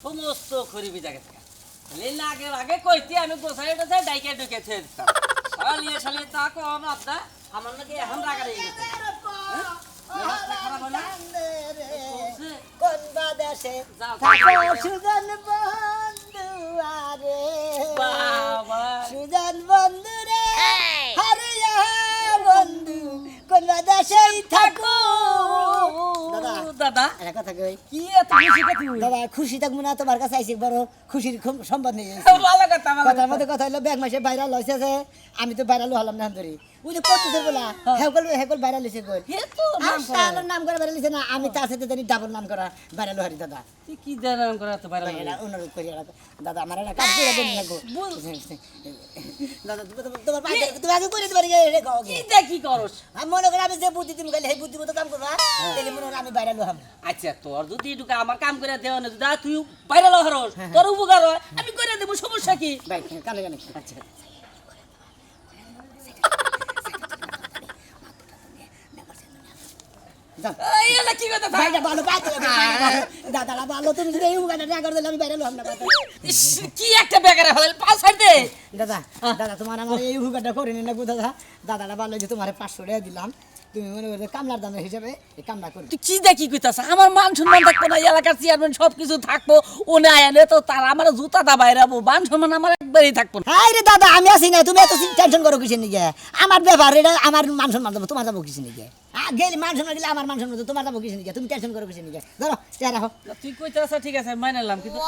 সমস্ত খরিবি জায়গা থেকে লীলা আগে কইতি আমি গোসাইটা যাই ডাইকে ঢুকে ছেড়ে দিতাম শালিয়ে তা কম আপনা আমার নাকি এখন রাগা রয়ে গেছে খারাপ হলো কোন বাদেশে সুজন বন্ধু আরে সুজন বন্ধু রে হারিয়া বন্ধু কোন বাদেশেই থাকো দাদা একটা কথা কই কি এত খুশি কথা দাদা খুশি থাকবো না তোমার কাছে আইছি বড় খুশির সম্পদ নেই ভালো কথা কথার মধ্যে কথা হলো ব্যাগ মাসে বাইরে লইছে যে আমি তো বাইরে হলাম না ধরি ওই যে কত দিন বলা হেকল বাইরে লইছে কই হে তো নাম করে আমার নাম করে বাইরে লইছে না আমি তার সাথে জানি ডাবল নাম করা বাইরে লোহারি দাদা তুই কি জানাম করে এত বাইরে অনুরোধ করি দাদা আমার একটা কাজ করে দেন লাগো দাদা তোমার পায়ে তুমি আগে করে দিবারি রে গাও কি দেখি করস আমি মনে করি আমি যে বুদ্ধি তুমি গেলে সেই বুদ্ধি মতো কাম করবা তাহলে মনে হয় আমি বাইরে লোহাম আচ্ছা তোর যদি ঢুকে আমার কাম করে দেওয়া না দাদা তুই বাইরে লহরস তোর উপকার হয় আমি করে দেবো সমস্যা কি ভাই কানে কানে আচ্ছা এই এলা কি কথা ভাইটা ভালো পাইতে দাদারা ভালো তুমি যদি এই উগাটা না করে দিলে আমি বাইরে লোহাম না কি একটা বেকারে হল পাস হার দে দাদা দাদা তোমার আমার এই উগাটা করে নি না গো দাদা দাদারা ভালো যে তোমারে 500 টাকা দিলাম তুমি মনে করে কামলার দামের হিসাবে এই কামটা করো তুই কি দেখি কইতাছ আমার মান সম্মান থাকবো না এলাকার চেয়ারম্যান সবকিছু থাকবো ও না আনে তো তার আমার জুতা দা বাইরাবো মান সম্মান আমার একবারই থাকবো না হাই রে দাদা আমি আছি না তুমি এত টেনশন করো কিসের নিকে আমার ব্যাপার এটা আমার মান সম্মান দেবো তোমার যাবো কিসের নিকে গেলে মান সম্মান দিলে আমার মান সম্মান দেবো তোমার যাবো কিসের নিকে তুমি টেনশন করো কিসের নিকে ধরো চেয়ার রাখো তুই কইতাছ ঠিক আছে মানলাম কিন্তু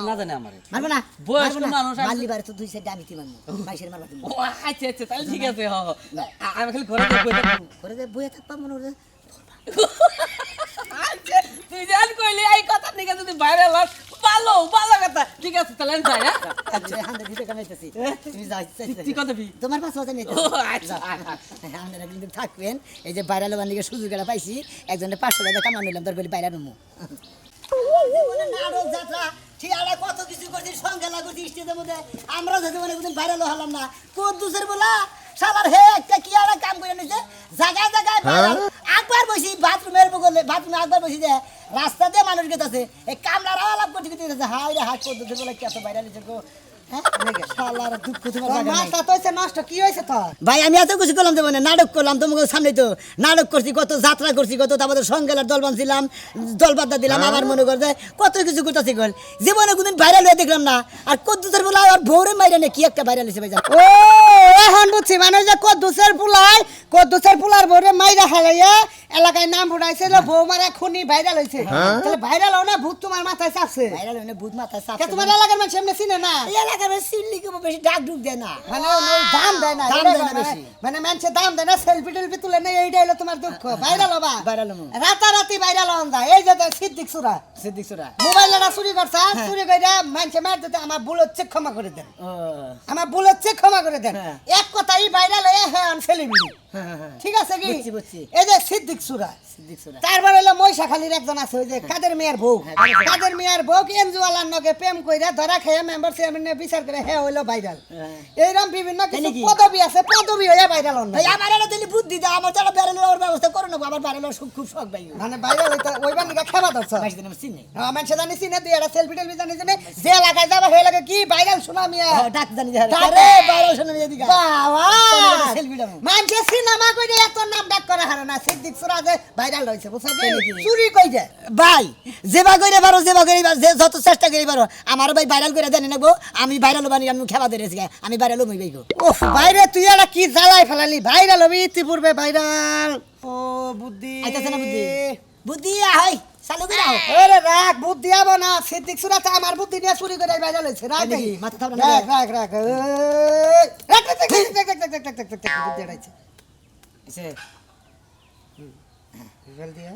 না জানে আমারে মারবো না বয়স্ক মানুষ মারলি বারে তো দুই সাইডে আমি কি মারবো বাইশের মারবা তুমি ও আচ্ছা আচ্ছা তাহলে ঠিক আছে হ আমি খালি ঘরে বই থাকবো করে যে বইয়ে থাকবা মনে করে আচ্ছা তুই জান কইলি এই কথা নিকে যদি বাইরে লস ভালো ভালো কথা ঠিক আছে তাহলে আমি যাই আচ্ছা হাতে দিতে কামাইতেছি তুমি যাও তুই কত বি তোমার পাশে হতে নিতে ও আচ্ছা আপনারা কিন্তু থাকবেন এই যে বাইরে লোবার দিকে সুযোগ এটা পাইছি একজনের 500 টাকা কামানো নিলাম তোর বলি বাইরে নমু নাটক যাত্রা ঠিয়ালা কত কিছু করছি সঙ্গে লাগছি স্টেজের মধ্যে আমরা যেতে মানে কোনদিন বাইরে হলাম না কদ্দুসের বলা শালার হে একটা কি আর কাম করে নিছে জায়গায় জায়গায় একবার বসি বাথরুমের বগলে বাথরুমে একবার বসি যে রাস্তা দিয়ে মানুষ গেছে এই কামলার আলাপ করতে গেছে হাই রে হাই কদ্দুসের বলা কি এত বাইরে নিছে গো শালার দুঃখ তোমার মাথা তো নষ্ট কি হয়েছে তোর ভাই আমি এত কিছু করলাম তো মানে নাটক করলাম তোমাকে সামনে তো নাটক করছি কত যাত্রা করছি কত তারপরে সঙ্গেলার দল বানছিলাম দল বাদ্দা দিলাম আবার মনে করছে কত কিছু করতেছি গল জীবনে কোনদিন ভাইরাল হয়ে দেখলাম না আর কদ্দুসের বলা আর ভোরে মাইরা নে কি একটা ভাইরাল হয়েছে ভাই ও এখন বুঝছি মানে যে কদ্দুসের পুলার ভরে মাইরা হালাইয়া এলাকায় নাম ফুটাইছে বউ মারা খুনি ভাইরাল হয়েছে তাহলে ভাইরাল হও না ভূত তোমার মাথায় চাপছে ভাইরাল হয়ে ভূত মাথায় চাপ তোমার এলাকার মানুষ এমনি চিনে না এই এলাকার সিল্লি কি বেশি ডাক ঢুক দেয় না মানে দাম দেয় না দাম দেয় না বেশি। মানে মানুষের দাম দেয় না সেলফি টেলফি তুলে নেই এইটা হলো তোমার দুঃখ ভাইরাল হবা ভাইরাল হমু রাতারাতি ভাইরাল হন দা এই যে সিদ্দিক সুরা সিদ্দিক সুরা মোবাইল না চুরি করছা চুরি কইরা মানুষে মার দিতে আমার ভুল হচ্ছে ক্ষমা করে দেন ও আমার ভুল হচ্ছে ক্ষমা করে দেন হ্যাঁ। এক কথাই ভাইরাল হয়ে হ্যাঁ সেলিব্রিটি ঠিক আছে কি বুঝছি, বুঝছি। এই যে সিদ্দিক সুরা সিদ্দিক সুরা তারপর হলো মহিষাখালীর একজন আছে ওই যে কাদের মিয়ার বউ কাদের মিয়ার বউ এনজুয়ালার নগে প্রেম কইরা ধরা খেয়ে মেম্বার চেয়ারম্যানে বিচার করে হ্যাঁ হইলো ভাইরাল এইরকম বিভিন্ন কিছু কি? পদবি আছে পদবি হয়ে ভাইরাল হন ভাই আমার এটা দিলি বুদ্ধি দাও আমার যারা ভাইরাল হওয়ার ব্যবস্থা করো না আমার ভাইরাল হওয়ার খুব শখ ভাই মানে ভাইরাল হইতে ওইবার নিকা খেবা ধরছ ভাই দিন আমি চিনি আমার জানি চিনে দিয়ে একটা সেলফি টেলফি জানি জানে যে এলাকায় যাবে সেই এলাকায় কি ভাইরাল শোনা মিয়া ডাক জানি ডাকে। ভাইরাল শুনে এদিকে বাবা সেলফি দাও মানুষের সিনেমা কইরে এত নাম ডাক করা হারে না সিদ্দিক সুরা যে ভাইরাল হইছে বুঝছো তাই নাকি? চুরি কই যায় ভাই যেবা করে পারো যে যত চেষ্টা করে পারো আমার ভাই ভাইরাল করে দেন নেবো আমি ভাইরাল বানি আমি খেবা ধরেছি আমি ভাইরাল হই ভাই গো ওহ বাইরে তুই এটা কি জ্বালাই ফেলালি ভাইরাল হবি ইতিপূর্বে ভাইরাল ও বুদ্ধি আইতাছে না বুদ্ধি বুদ্ধি আই চালু করে আও আরে রাখ বুদ্ধি আবো না সিদ্দিক সুরা তো আমার বুদ্ধি নিয়ে চুরি করে ভাইরাল হইছে রাখ তাই নাকি? দেখি মাথা থাপড়া না রাখ রাখ রাখ রাখ বুদ্ধি আড়াইছে এসে ফেল দিয়া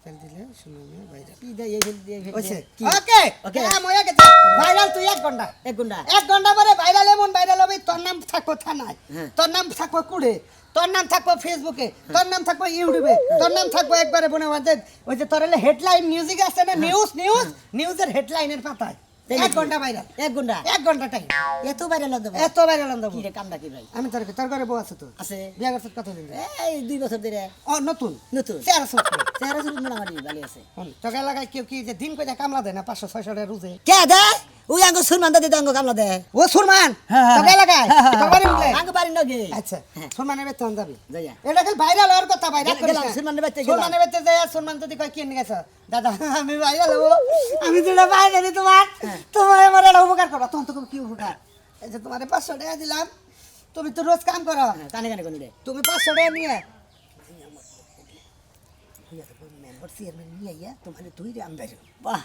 ফেল দিলে শুনুন ভাইরাল কি দেই এই দিয়ে হইছে কি ওকে ওকে। হ্যাঁ ময়া গেছে ভাইরাল তুই 1 ঘন্টা এক গুন্ডা 1 ঘন্টা পরে ভাইরাল এমন ভাইরাল হবে তোর নাম থাকবো থানায় হ্যাঁ। তোর নাম থাকবো কুড়ে তোর নাম থাকবো ফেসবুকে তোর নাম থাকবো ইউটিউবে তোর নাম থাকবো একবারে বনে ওই যে তোর হেডলাইন মিউজিক আছে না নিউজের হেডলাইনের পাতায় এক ঘন্টা ভাইরাল 1 ঘন্টা 1 ঘন্টা টাইম এত ভাইরাল দেবো এত ভাইরাল দেবো কি রে কামটা কি ভাই আমি তোর ঘরে বউ আছে তো আছে বিয়া করছিস কতদিন ধরে? এই 2 বছর ধরে ও নতুন নতুন চেহারা সুট চেহারা শুরু মোটামুটি ভালো আছে তোকে এলাকায় কেউ কি যে দিন কইটা কামলা দেয় না 500-600 টাকা রুজে কে দে ওই আঙ্গ সুরমান দাদি আঙ্গ কামলা দে ও সুরমান তোকে এলাকায় তোর বাড়ি উঠলে আঙ্গ পারি নাকি আচ্ছা সুরমানের বেতন যাবি যাইয়া এটা খালি ভাইরাল হওয়ার কথা ভাইরাল গেলাম, সুরমানের বাড়িতে গেলাম। সুরমানের বেতন যায় সুরমান যদি কয় কি নিয়ে গেছ দাদা আমি ভাইরাল হবো আমি যেটা ভাইরাল তোমার তোমার আমার একটা উপকার করো তখন তোকে কি উপকার এই যে তোমার 500 টাকা দিলাম তুমি তো রোজ কাম করো কানে কানে কোন রে তুমি 500 টাকা নিয়ে মেম্বার চেয়ারম্যান নিয়ে আইয়া তোমার তুই রে আমি বাইরে বাহ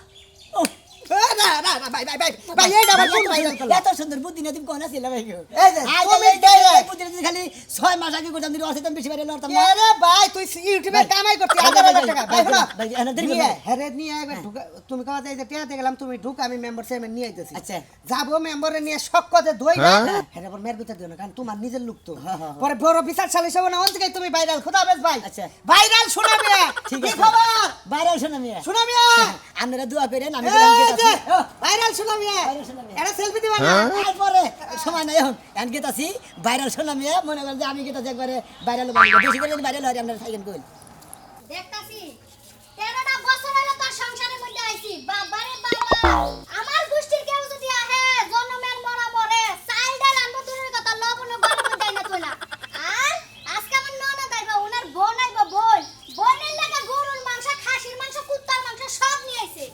না না না ভাই ভাই ভাই ভাই এইটা আমার কোন ভাইরাল করলো এত সুন্দর বুদ্ধি না তুমি কোন আছিল ভাই এই যে তুমি দেয় বুদ্ধি না খালি 6 মাস আগে করতাম দিন আছে তুমি বেশি বাইরে লড়তাম না আরে ভাই তুই ইউটিউবে কামাই করতে হাজার হাজার টাকা ভাই শোনো ভাই, এনে দেরি নিয়ে, করবে। হ্যাঁ নিয়ে একবার ঢুকা তুমি কথা এই যে টিয়াতে গেলাম তুমি ঢুক আমি মেম্বার চেয়ারম্যান নিয়ে আইতেছি আচ্ছা। যাবো মেম্বারে নিয়ে শক্কতে ধইবা হ্যাঁ এবার মেয়ের ভিতর দিও না কারণ তোমার নিজের লোক তো পরে বড় বিচার সালিশ হবে না অন থেকে তুমি ভাইরাল খোদা হাফেজ ভাই আচ্ছা। ভাইরাল শোনাবে ঠিক কি আছে খবর ভাইরাল শোনা মিয়া শোনাবে আপনারা দোয়া করেন আমি এই যে গেলাম ভাইরাল শোনাবে ভাইরাল শোনাবে। এটা সেলফি দিবা না তারপরে সময় নাই এখন এখন গেতাছি ভাইরাল শোনা মিয়া মনে করেন যে আমি গেতাছি একবারে ভাইরাল বানিয়ে বেশি করে যদি ভাইরাল হয় আপনারা থাকেন কই দেখতাছি 13টা বছর হলো তোর সংসারের মধ্যে আইছি বাবারে বাবা আমার গোষ্ঠীর কেউ যদি আহে জন্মের মরা মরে চাইল ডাল আনবো দূরের কথা লবণ গরম দেয় না তোলা আর আজকে আমার ননদ আইবা ওনার বোন আইবা বোন বোনের লাগা গরুর মাংস খাসির মাংস কুত্তার মাংস সব নিয়ে আইছে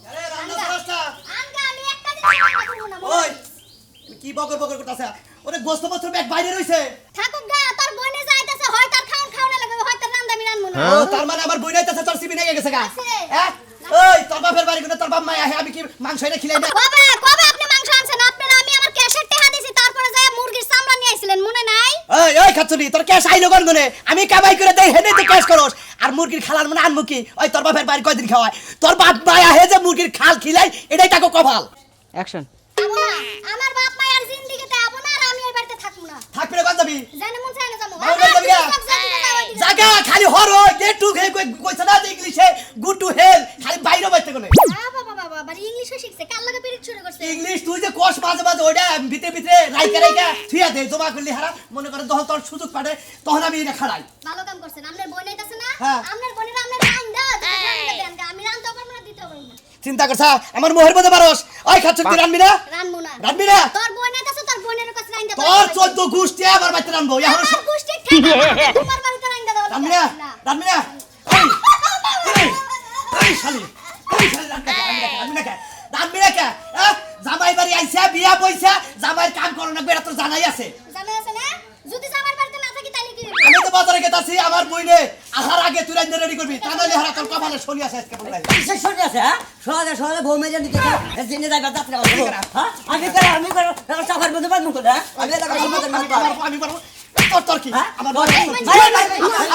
আরে রান্না সরসটা আনগা আমি একটা দিন রান্না করবো না ওই কি বকর বকর করতেছে ওরে গোস্ত বস্ত ব্যাগ বাইরে রইছে ঠাকুর গা তোর বোনে যাইতাছে হয় তার খাওন খাওনা লাগে হয় তার রান্দা আমি রানবো না ও তার মানে আমার বই নাইতেছে তোর সিবি নিয়ে গেছে গা আছে। হ্যাঁ ওই তোর বাপের বাড়ি কোন তোর বাপ মা আহে আমি কি মাংস এনে খিলাই না কবে কবে আপনি মাংস আনছেন আপনারা আমি আমার ক্যাশের টাকা দিছি তারপরে যায় মুরগির চামড়া নিয়ে আইছিলেন মনে নাই ওই খাচ্ছুনি তোর ক্যাশ আইলো কোন গনে আমি কামাই করে দেই হেনে তো ক্যাশ করস আর মুরগির খালার মানে আনমু কি ওই তোর বাপের বাড়ি কয়দিন খাওয়ায় তোর বাপ মা আহে যে মুরগির খাল খিলাই এটাই তাকে কপাল অ্যাকশন আবো না আমার বাপ মায়ের জিন্দেগিতে আবো না আর আমি এই বাড়িতে থাকবো না থাকবি না কোন যাবি জানে মন চায় না যাবো বাবা যাবি গা? জায়গা খালি হরো গেট টু গে কইছ না ইংলিশে গুড টু হেল খালি বাইরে বাইতে কোনে বাবা বাবা বাবা ইংলিশও শিখছে কাল লাগে পিরিত শুরু করছে ইংলিশ তুই যে কোর্স মাঝে মাঝে ওইটা ভিতরে ভিতরে রাইকা রাইকা থুইয়া দে জমা করলি হারা মনে করে যখন তোর সুযোগ পাবে তখন আমি এটা খাড়াই ভালো কাম করছেন আপনার বোন আইতাছে না হ্যাঁ। আপনার বোনের আপনার রান্দা দেন আমি রান্দতে পারবো না দিতে পারবো না চিন্তা করছা আমার মোহের মধ্যে পারস ওই খাচ্ছ তুই রানবি না রানবো না রানবি না তোর বোন আইতাছে তোর বোনের কাছে রান্দা তোর 14 গোষ্ঠী আমার বাড়িতে রানবো এখন আমার গোষ্ঠী ঠিক আছে তোমার বাড়িতে রান্দা দাও রানবি না রানবি না এই শালি রানবি না কে জামাই বাড়ি আইসা বিয়া বইসা জামাইয়ের কাম করো না বেড়া তোর জানাই আছে জামাই আছে না যদি জামার বাড়িতে না থাকি তাহলে কি আমি তো বাজারে গেতাছি আমার বইনে আহার আগে তুই রান্না রেডি করবি তা নাহলে হারা তোর কপালে শনি আছে আজকে বলাই কিসের সরে আছে হ্যাঁ সহজে সহজে বউ মেজে দিতে জেনে যাইবা যাত্রা করবো হ্যাঁ আমি করে চাপার মধ্যে বাদ মুখ হ্যাঁ আমি এটা করে মধ্যে মার আমি পারবো তোর কি আমার বউ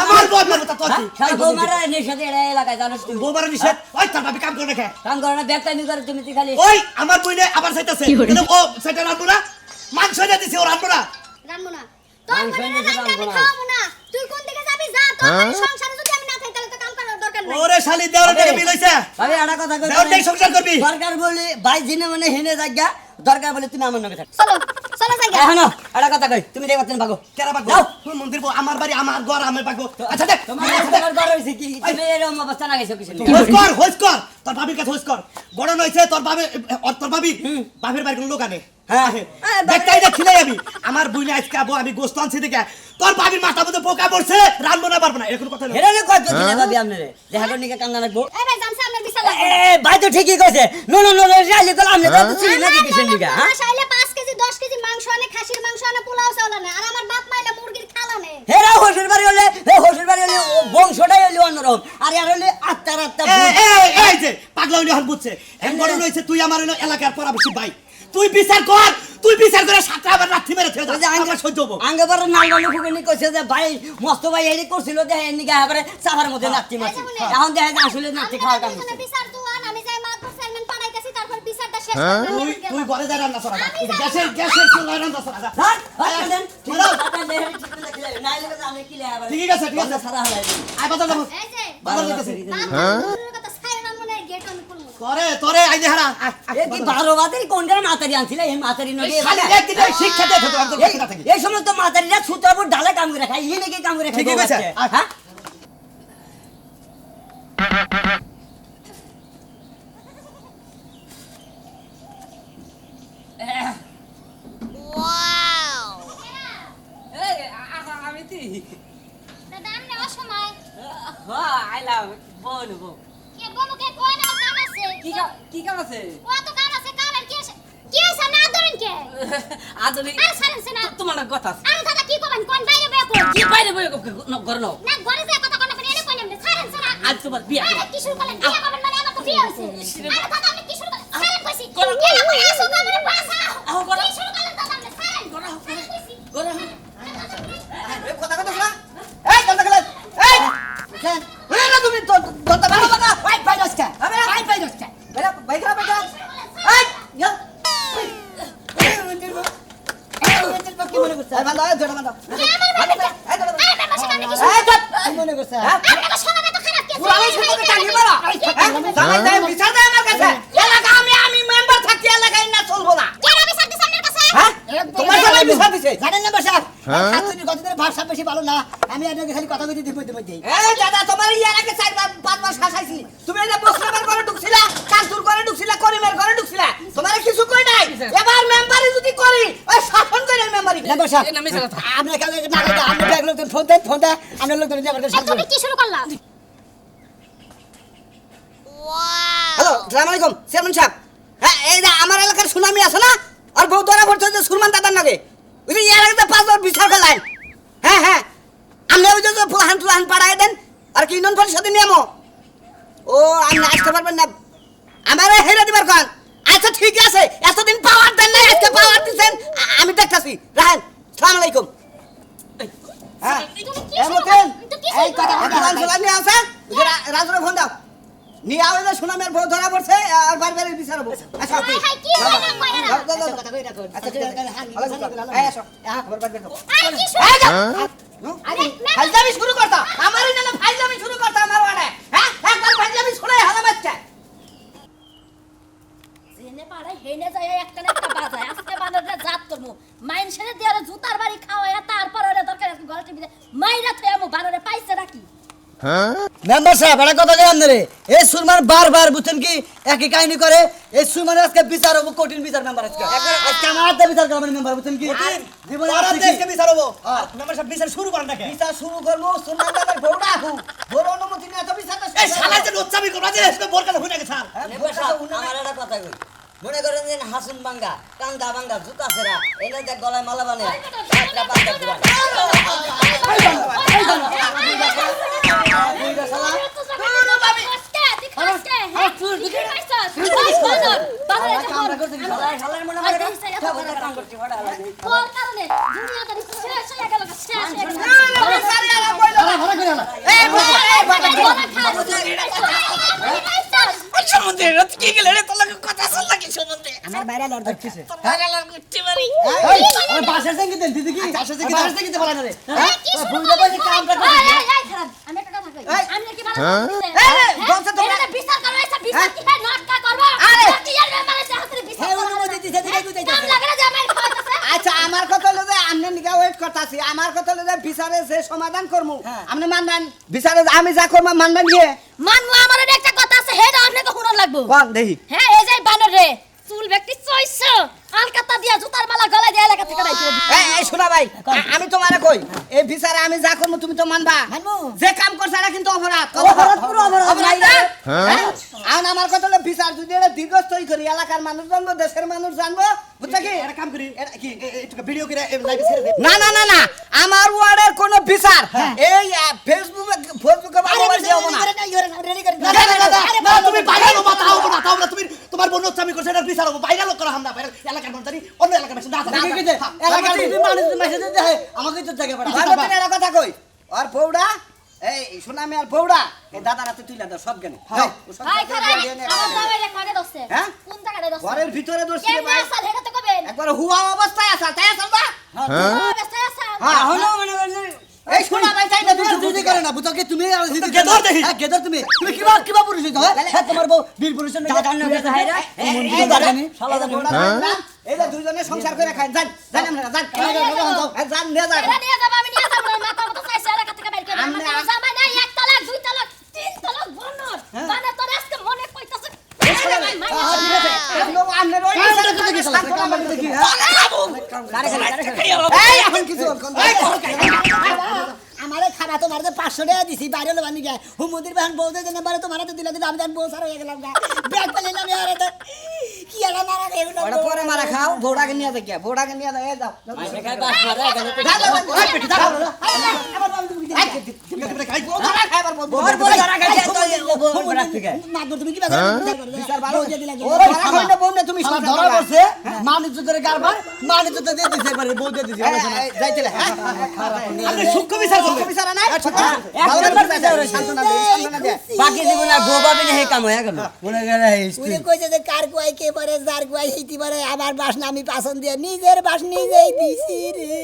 আমার বউ মারবো তোর কি বউ মারা নেশা দিয়ে এলাকায় জানোস তুই বউ মারা নিষেধ ওই তোর ভাবি কাম করে রেখে কাম করে না ব্যাগটা নি করে তুমি খালি ওই আমার বইনে আবার চাইতাছে কিন্তু ও সেটা রাখবো না মাংস এনে দিছে ও রাখবো না রানবো না তোর বোনের রান্দা আমি খাওয়াবো না তুই কোন দিকে যাবি যা তোর বাড়ির সংসারে যদি আমি না থাকি তাহলে তো কাম করার দরকার নাই ওরে শালি দেওয়ার থেকে মিল হইছে ভাবি একটা কথা কই দেওয়ার থেকে সংসার করবি দরকার বলে ভাই জিনে মানে হেনে জায়গা দরকার বলে তুমি আমার নগে থাক চলো চলো যাই এখন একটা কথা কই তুমি দেখবা তুমি ভাগো কেরা বাগো কোন মন্দির বউ আমার বাড়ি আমার ঘর আমি বাগো আচ্ছা দেখ তোমার ঘর হইছে কি তুমি এরকম অবস্থা না গেছো কিছু হোস কর তোর ভাবির কাছে হোস কর বড় নইছে তোর ভাবি বাপের বাড়ি কোন লোক আনে হ্যাঁ দেখতাই না খিলাই আমি আমার বুইনে আজকে আবো আমি গোস্ত আনছি দেখে তোর ভাবির মাথা মধ্যে পোকা পড়ছে রানবো না পারবো না এরকম কথা না হেরে নে কয় দিলে ভাবি আমনে দেখা করে নিকে কান্না রাখবো এই ভাই জানছে আপনার বিশাল ভাই তো ঠিকই কইছে নো নো নো যাইলে তো আমনে তো চিনি না কি কিসের নিকা হ্যাঁ চাইলে 5 কেজি 10 কেজি মাংস আনে খাসির মাংস আনে পোলাও চাউল আনে আর আমার বাপ মাইলে মুরগির খাল আনে হেরা হোসের বাড়ি হলে বংশটাই হলে অন্যরকম আর আর হলে আত্মা এই যে পাগলা হইলে হল বুঝছে এম বড় নইছে তুই আমার হইলো এলাকার পরাবেশি ভাই তুই বিচার করে সাতটা আবার রাত্রি মেরে ছেড়ে দে আঙ্গা সহ্য হবো আঙ্গে পরে নালবালু ফুকুনি কইছে যে ভাই মস্ত ভাই এডি করছিল যে এর নিকে এবারে চাপার মধ্যে নাচি মাছি এখন দেখা যায় আসলে নাচি খাওয়ার কাম এখানে বিচার দুয়ান আমি যাই মাতবর চেয়ারম্যান পাঠাইতেছি তারপর বিচারটা শেষ তুই ঘরে যা রান্না করা গ্যাসের চুলায় রান্না করা যা ঠিক আছে সারা হালাই আয় বাজার যাবো এই যে বাজার যেতেছি বাপ কথা ছাইরা না মনে গেট আমি খুলবো তোরে আই দে হারা এ কি 12 বাতের কোনটা মাতারি আনছিল এই মাতারি নগে খালি একদিন শিক্ষা দে তো আমি তো শিক্ষা থাকি এই সময় তো মাতারিরা সুতাবুর ডালে কাম করে খায় ইয়ে নাকি কাম করে খায় ঠিকই কইছে। হ্যাঁ এই, আমি তুই দাদা আমি অসময় আইলাম বল বল কে বনুকে কই না কাম আছে কি কাম আছে কত কাম আছে কামের কি আছে না ধরেন কে আদরি আর সারেন না তোমার কথা আছে আর দাদা কি করবেন কোন বাইরে বের কর কি বাইরে বই ঘর নাও না ঘরে যে কথা কোন করে এনে কই না সারেন না আজ তোমার বিয়া আরে কি শুরু করলেন বিয়ে করবেন মানে আমার তো বিয়ে হইছে আরে দাদা আপনি কি শুরু করলেন সারেন কইছি করো, কে আমার আসো কামরে বাসা আহো, করো। কি শুরু করলেন দাদা আপনি সারেন করো, সারেন কইছি ঘরে কথা কথা শোনা এই দন্তা খেলা এই ওরে না তুমি দন্তা ভালো কথা ভাই ভাই দস্তা ভাই ভাই দস্তা বেটা ভাই খারাপ বেটা এই ইয়া কি মনে করছ এই বান্দা এই জোড়া বান্দা এই জোড়া আরে বাবা সেখানে কি এই জট কি মনে করছ আপনার সঙ্গে তো খারাপ কে পুরানো সম্পর্কে টাঙ্গি মারা জামাই দাই বিচার দেয় আমার কাছে এলাকা আমি মেম্বার থাকি এলাকায় না চলবো না কেন বিচার দিছ আপনার কাছে হ্যাঁ তোমার জামাই বিচার দিছে জানেন না বসা ছাত্রী কতদিন ভাষা বেশি ভালো না আমি আপনাকে খালি কথা কইতে দিব মধ্যে এই দাদা তোমার ইয়ার আগে 4-5 মাস শাসাইছি তুমি এই যে মুসলিমের ঘরে ঢুকছিলা কাজদুর ঘরে ঢুকছিলা করিমের ঘরে ঢুকছিলা তোমার কিছু কই নাই এবার মেম্বারই যদি করি ওই শাসন করে মেম্বারই না বসা এটা মিছা কথা। আপনি কেন না না আপনি ব্যাগ লোকজন ফোন দেন আপনি লোকজন যা করতে তুমি কি শুরু করলা হ্যালো আসসালামু আলাইকুম চেয়ারম্যান সাহেব হ্যাঁ এই যে আমার এলাকার সুনামি আছে না আর বউ ধরা পড়ছে যে সুরমান দাদার নাকি ওই যে এর আগে 5 বার বিচার করলেন হ্যাঁ হ্যাঁ আপনি ওই যে ফুলহান পাড়ায় দেন আর কি ইউনিয়ন পরিষদের নিয়ম ও আপনি আসতে পারবেন না আমার হেরে দিবার কান আচ্ছা ঠিক আছে এতদিন পাওয়ার দেন না আজকে পাওয়ার দিছেন আমি দেখতাছি রাহেন আসসালামু আলাইকুম হ্যাঁ তুমি কি এমন শুরু কেন? তুমি কি এই কথা ফুলহান সোলান নিয়ে আসেন রাজুরে ফোন দাও নিয়ে আওয়াজ সুনামের বউ ধরা পড়ছে আর বারবারের বিচার হবো আচ্ছা আপনি হাই কি বলেন কইরা কথা কই রাখো আচ্ছা ঠিক আছে এই আসো আমার বাড়ি বের আরে কি শুরু এই যাও আরে ফাইজলামি শুরু করতা আমারই না ফাইজলামি শুরু করতা আমার ওয়ানে হ্যাঁ একবার ফাইজলামি শুনে হালা বাচ্চা জেনে পারে হেনে যায় একটা না একটা বাজায় আজকে বানরটা জাত করমু মাইন ছেড়ে দিয়ে ওরে জুতার বাড়ি খাওয়ায়া তারপর ওরে দরকার আছে গলা টিপে মাইরা থই আমু বানরে পাইছে রাখি মেম্বার সাহেব এটা কথা কই আমনে এই সুরমান বারবার বুঝছেন কি একই কাহিনী করে এই সুরমানের আজকে বিচার হবো কঠিন বিচার মেম্বার আজকে আজকে আমার হাতে বিচার করবেন মেম্বার বুঝছেন কি জীবনে ওরা আসছে কি? দেশকে বিচার হবো মেম্বার সাহেব বিচার শুরু করেন নাকি বিচার শুরু করবো সুরমান দাদার বউটা আহু বড় অনুমতি নিয়ে তো বিচারটা শুরু এই শালা যে লোচ্চামি করবা যে এসবে বোর কাছে হুনে গেছে আমার একটা কথা কই মনে করেন যে হাসুন বাঙ্গা কান্দা বাঙ্গা জুতা সেরা এনে দেখ গলায় মালা বানে একটা বাঙ্গা দিবান শালার মনে করে কাম করতে বড় লাগে আমার বাইরে লড় দেখছিস আমার বাসার সঙ্গে দেন দিদি কি বাসার সঙ্গে দিতে বলা না রে বুঝতে পারছি কামটা আমি একটা কথা কই এই। আমি কি ভালো বলছে তোমরা বিচার করবে বিচার কি হয় নাটকা করব আরে। কি জানবে মানে হাতে বিচার হ্যাঁ অনুমতি দিতে দিতে কাম দিতে লাগে না যে আমার খাওয়াইতাছে আচ্ছা আমার কথা হলো যে আমনে নিকা ওয়েট করতাছি আমার কথা হলো যে বিচারে যে সমাধান করমু আপনি মানবেন বিচারে আমি যা করব মানবেন কি মানমু আমার একটা কথা আছে হেডা আপনাকে শুনন লাগবো কোন দেখি হ্যাঁ এই যে বানর রে চুল ব্যক্তি চইছ আলকাতা দিয়া জুতার মালা গলায় দিয়া এলাকা থেকে রাইছো এই শোনা ভাই আমি তোমারে কই এই বিচারে আমি যা করব তুমি তো মানবা মানবো। যে কাম করছ এটা কিন্তু অপরাধ অপরাধ, পুরো অপরাধ। না? হ্যাঁ? আর আমার কথা হলো বিচার যদি এটা দীর্ঘস্থায়ী করি এলাকার মানুষ জানবো দেশের মানুষ জানবো বুঝছো কি একটা কাম করি কি একটু ভিডিও করে লাইভে ছেড়ে দে না না না না আমার ওয়ার্ডের কোন বিচার এই ফেসবুকে দেবো না না তুমি বাইরে লো তাও না তুমি তোমার বোন আমি করছ এটা বিচার হবো বাইরে লোক করা আমরা বাইরে এলাকার মানুষ জানি অন্য এলাকার মানুষ না জানি এলাকার যদি মানুষ মেসেজ দিতে হয় আমাকে তো জায়গা পড়া ভাই এর কথা কই আর বউড়া এই সুনামি আর বউড়া এই দাদার হাতে তুইলা দাও সব জ্ঞানী ভাই খারাপ আমার জামাই রে কানে দছে হ্যাঁ? কোন জায়গায় দছে ঘরের ভিতরে দোষী কেন ভাই আসল হেডা তো কবেন একবার হুয়া অবস্থায় আছে তাই আছে না অবস্থায় আছে হ্যাঁ হলো মনে করেন এই শোনা ভাই চাই না তুমি যদি করে না বুঝো কি তুমি আর যদি গেদর দেখি। হ্যাঁ গেদর তুমি কিবা পুরুষ হইতো হ্যাঁ তোমার বউ বীর পুরুষের নাকি দাদার নগে যায় রে এই যে দুইজনে সংসার করে খায় যান যান আমরা যান যান নিয়ে যান এরা নিয়ে যাবো আমি নিয়ে যাবো না মাথা মতো চাইছে এলাকা থেকে বের করে আমার কোনো জামাই নাই 1 তালাক 2 তালাক 3 তালাক বানর বানর তোর আজকে মনে কইতাছে আমারে খানা তোমার যে 500 টাকা দিছি বাইরে হলো বানি গায় হুমুদির বাহন বউদের জন্য বারে তোমার হাতে দিলা কিন্তু আমি জান বউ সারা হয়ে গেলাম গা ব্যাগ পেলাম আমি আর এটা কি আলা মারা এগুলো ওটা পরে মারা খাও বউটাকে নিয়ে যাও কে বউটাকে নিয়ে যাও এই যাও মাইনে খাই বাস মারে এখানে তো আমার বাবা তুমি ওর বলে ধরা গেছে তো বড় থেকে না তুমি কি বিচার বউ দিয়ে দিলা ও ধরা কইনা বউ না তুমি আমার সংসার ধরা করবা। পড়ছে মানিক জুতের কারবার মানিক জুতে দিয়ে দিছে একবারে বউ দিয়ে দিছে যাইতেলে হ্যাঁ আপনি সূক্ষ্ম বিচার করবেন বিচার নাই বাকি জীবন আর বউ পাবি না হে কাম হয়ে গেল মনে গেলে উনি কইছে যে কার কুয়াই কে পারে যার কুয়াই হিতি পারে আমার বাস না আমি পাছন দিয়ে নিজের বাস নিজেই দিছি রে